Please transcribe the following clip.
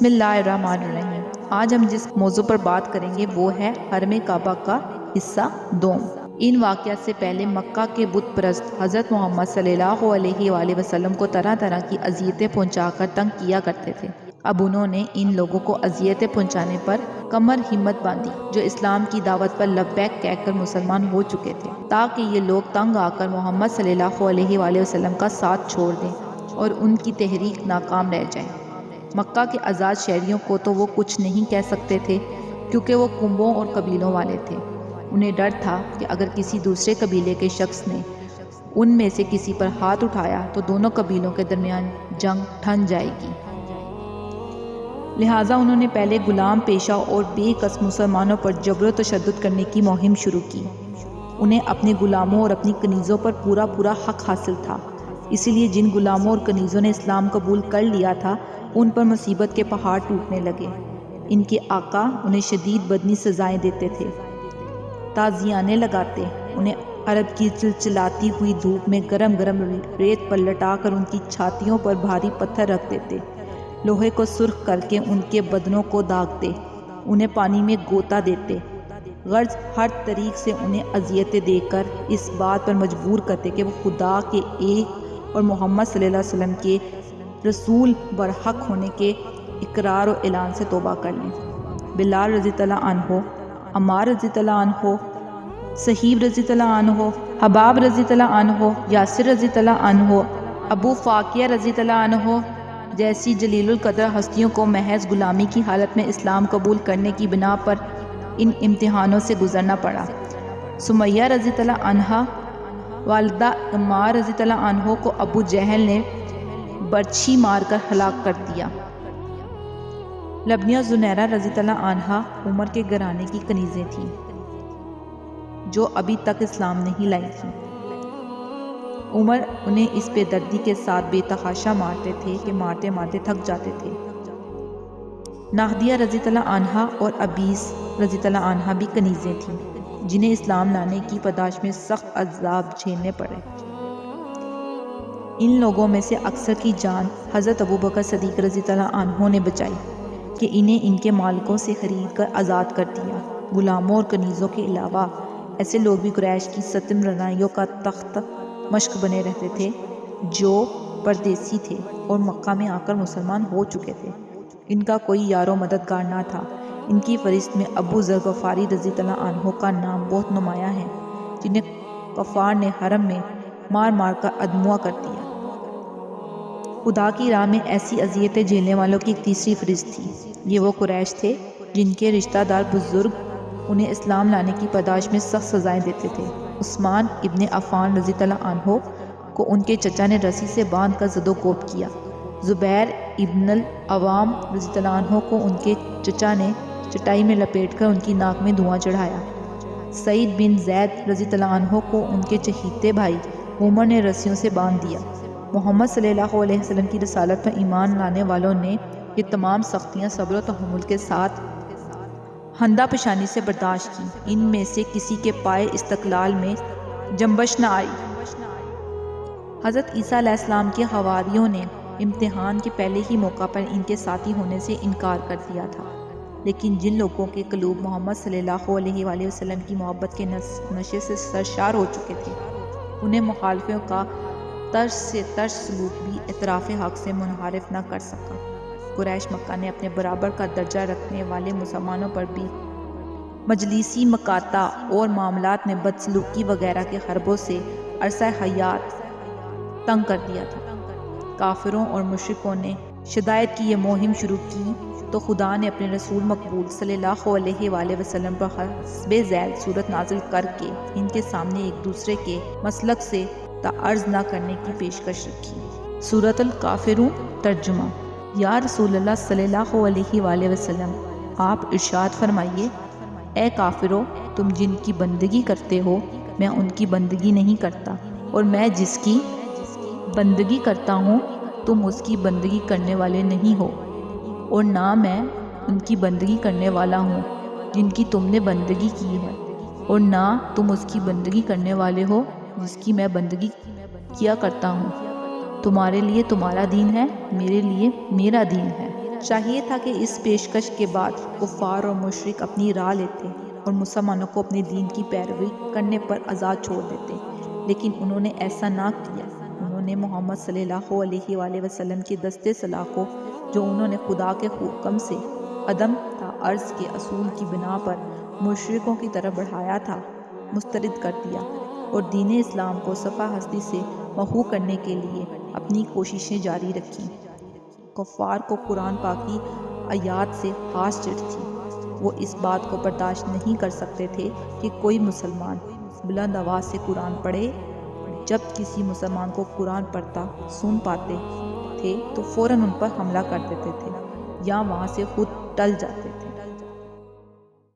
بسم اللہ الرحمن الرحیم۔ آج ہم جس موضوع پر بات کریں گے وہ ہے حرم کعبہ کا حصہ دوم۔ ان واقعات سے پہلے مکہ کے بت پرست حضرت محمد صلی اللہ علیہ وآلہ وسلم کو طرح طرح کی اذیتیں پہنچا کر تنگ کیا کرتے تھے۔ اب انہوں نے ان لوگوں کو اذیتیں پہنچانے پر کمر ہمت باندھی جو اسلام کی دعوت پر لبیک کہہ کر مسلمان ہو چکے تھے، تاکہ یہ لوگ تنگ آ کر محمد صلی اللہ علیہ وآلہ وسلم کا ساتھ چھوڑ دیں اور ان کی تحریک ناکام رہ جائے۔ مکہ کے آزاد شہریوں کو تو وہ کچھ نہیں کہہ سکتے تھے کیونکہ وہ کنبوں اور قبیلوں والے تھے۔ انہیں ڈر تھا کہ اگر کسی دوسرے قبیلے کے شخص نے ان میں سے کسی پر ہاتھ اٹھایا تو دونوں قبیلوں کے درمیان جنگ ٹھن جائے گی۔ لہٰذا انہوں نے پہلے غلام پیشہ اور بے کس مسلمانوں پر جبر و تشدد کرنے کی مہم شروع کی۔ انہیں اپنے غلاموں اور اپنی کنیزوں پر پورا حق حاصل تھا، اسی لیے جن غلاموں اور کنیزوں نے اسلام قبول کر لیا تھا ان پر مصیبت کے پہاڑ ٹوٹنے لگے۔ ان کے آقا انہیں شدید بدنی سزائیں دیتے تھے، تعزیانے لگاتے، انہیں عرب کی چلچلاتی ہوئی دھوپ میں گرم ریت پر لٹا کر ان کی چھاتیوں پر بھاری پتھر رکھ دیتے، لوہے کو سرخ کر کے ان کے بدنوں کو داغتے، انہیں پانی میں غوطہ دیتے، غرض ہر طریق سے انہیں اذیتیں دے کر اس بات پر مجبور کرتے کہ وہ خدا کے ایک اور محمد صلی اللہ علیہ وسلم کے رسول برحق ہونے کے اقرار و اعلان سے توبہ کر لیں۔ بلال رضی اللہ عنہ، عمار رضی اللہ عنہ، صہیب رضی اللہ عنہ، حباب رضی اللہ عنہ، یاسر رضی اللہ عنہ، ابو فاقیہ رضی اللہ عنہ جیسی جلیل القدر ہستیوں کو محض غلامی کی حالت میں اسلام قبول کرنے کی بنا پر ان امتحانوں سے گزرنا پڑا۔ سمیہ رضی اللہ عنہا، والدہ عمار رضی اللہ عنہ کو ابو جہل نے برچھی مار کر ہلاک کر دیا۔ لبنیہ زنیرہ رضی اللہ عنہا عمر کے گھرانے کی کنیزیں تھیں جو ابھی تک اسلام نہیں لائی تھیں۔ عمر انہیں اس بے دردی کے ساتھ بے تحاشا مارتے تھے کہ مارتے مارتے تھک جاتے تھے۔ ناہدیہ رضی اللہ عنہا اور ابیس رضی اللہ عنہا بھی کنیزیں تھیں جنہیں اسلام لانے کی پاداش میں سخت عذاب جھیلنے پڑے۔ ان لوگوں میں سے اکثر کی جان حضرت ابوبکر صدیق رضی اللہ عنہ نے بچائی کہ انہیں ان کے مالکوں سے خرید کر آزاد کر دیا۔ غلاموں اور کنیزوں کے علاوہ ایسے لوگ بھی قریش کی ستم رنائیوں کا تخت مشق بنے رہتے تھے جو پردیسی تھے اور مکہ میں آ کر مسلمان ہو چکے تھے۔ ان کا کوئی یار و مددگار نہ تھا۔ ان کی فہرست میں ابو ذر غفاری رضی اللہ عنہ کا نام بہت نمایاں ہے، جنہیں کفار نے حرم میں مار مار کر ادموا کر دیا۔ خدا کی راہ میں ایسی اذیتیں جھیلنے والوں کی ایک تیسری فہرست تھی۔ یہ وہ قریش تھے جن کے رشتہ دار بزرگ انہیں اسلام لانے کی پاداش میں سخت سزائیں دیتے تھے۔ عثمان ابن عفان رضی اللہ عنہ کو ان کے چچا نے رسی سے باندھ کر زد و کوب کیا۔ زبیر ابن العوام رضی اللہ عنہ کو ان کے چچا نے چٹائی میں لپیٹ کر ان کی ناک میں دھواں چڑھایا۔ سعید بن زید رضی اللہ عنہ کو ان کے چہیتے بھائی عمر نے رسیوں سے باندھ دیا۔ محمد صلی اللہ علیہ وسلم کی رسالت پر ایمان لانے والوں نے یہ تمام سختیاں صبر و تحمل کے ساتھ ہندا پیشانی سے برداشت کی۔ ان میں سے کسی کے پائے استقلال میں جنبش نہ آئی۔ حضرت عیسیٰ علیہ السلام کے حواریوں نے امتحان کے پہلے ہی موقع پر ان کے ساتھی ہونے سے انکار کر دیا تھا، لیکن جن لوگوں کے قلوب محمد صلی اللہ علیہ وآلہ وسلم کی محبت کے نشے سے سرشار ہو چکے تھے، انہیں مخالفوں کا طرز سے طرز سلوک بھی اعتراف حق سے منحرف نہ کر سکا۔ قریش مکہ نے اپنے برابر کا درجہ رکھنے والے مسلمانوں پر بھی مجلسی مقاطع اور معاملات میں بدسلوکی وغیرہ کے حربوں سے عرصہ حیات تنگ کر دیا تھا۔ کافروں اور مشرکوں نے شدائد کی یہ مہم شروع کی تو خدا نے اپنے رسول مقبول صلی اللہ علیہ وآلہ وسلم پر حسب ذیل صورت نازل کر کے ان کے سامنے ایک دوسرے کے مسلک سے تعارض نہ کرنے کی پیشکش رکھی۔ سورۃ الکافرون ترجمہ۔ یا رسول اللہ صلی اللہ علیہ وآلہ وسلم، آپ ارشاد فرمائیے، اے کافرو، تم جن کی بندگی کرتے ہو میں ان کی بندگی نہیں کرتا، اور میں جس کی بندگی کرتا ہوں تم اس کی بندگی کرنے والے نہیں ہو، اور نہ میں ان کی بندگی کرنے والا ہوں جن کی تم نے بندگی کی ہے، اور نہ تم اس کی بندگی کرنے والے ہو جس کی میں بندگی کیا کرتا ہوں۔ تمہارے لیے تمہارا دین ہے، میرے لیے میرا دین ہے۔ چاہیے تھا کہ اس پیشکش کے بعد کفار اور مشرک اپنی راہ لیتے اور مسلمانوں کو اپنے دین کی پیروی کرنے پر آزاد چھوڑ دیتے، لیکن انہوں نے ایسا نہ کیا۔ انہوں نے محمد صلی اللہ علیہ وآلہ وسلم کے دست سلاح کو، جو انہوں نے خدا کے حکم سے عدم تعارض کے اصول کی بنا پر مشرکوں کی طرف بڑھایا تھا، مسترد کر دیا اور دین اسلام کو صفحہ ہستی سے محو کرنے کے لیے اپنی کوششیں جاری رکھیں۔ کفار کو قرآن پاک کی آیات سے خاص چڑ تھی۔ وہ اس بات کو برداشت نہیں کر سکتے تھے کہ کوئی مسلمان بلند آواز سے قرآن پڑھے۔ جب کسی مسلمان کو قرآن پڑھتا سن پاتے تھے تو فوراً ان پر حملہ کر دیتے تھے یا وہاں سے خود ٹل جاتے